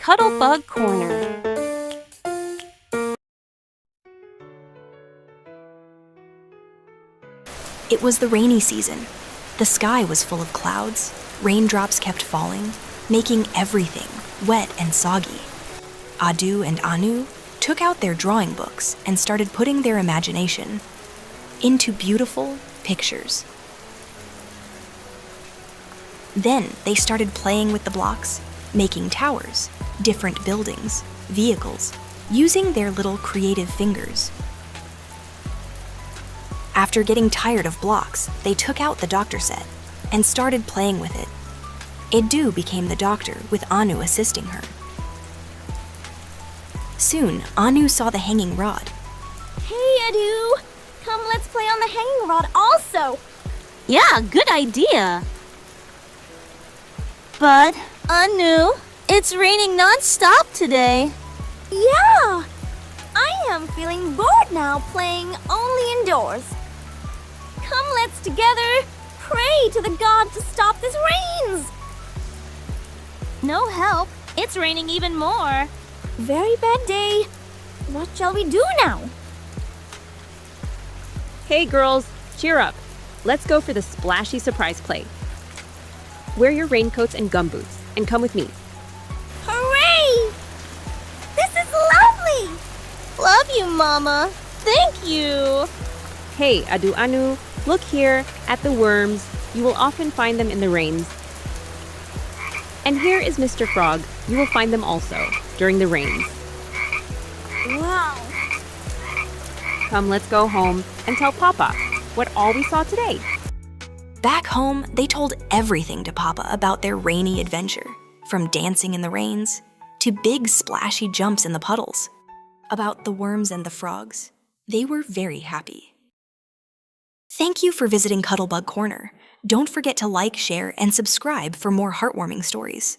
CuddleBug Corner. It was the rainy season. The sky was full of clouds. Raindrops kept falling, making everything wet and soggy. Adu and Anu took out their drawing books and started putting their imagination into beautiful pictures. Then they started playing with the blocks, making towers, different buildings, vehicles, using their little creative fingers. After getting tired of blocks, they took out the doctor set and started playing with it. Edu became the doctor, with Anu assisting her. Soon, Anu saw the hanging rod. Hey, Edu! Come, let's play on the hanging rod also! Yeah, good idea. But, Anu, it's raining non-stop today. Yeah! I am feeling bored now playing only indoors. Come, let's together pray to the god to stop this rains! No help. It's raining even more. Very bad day. What shall we do now? Hey girls, cheer up. Let's go for the Splashy Surprise play. Wear your raincoats and gumboots and come with me. Hooray! This is lovely! Love you, Mama. Thank you. Hey, Adu Anu, look here at the worms. You will often find them in the rains. And here is Mr. Frog. You will find them also during the rains. Wow! Come, let's go home and tell Papa what all we saw today. Back home, they told everything to Papa about their rainy adventure, from dancing in the rains to big splashy jumps in the puddles. About the worms and the frogs, they were very happy. Thank you for visiting CuddleBug Corner. Don't forget to like, share, and subscribe for more heartwarming stories.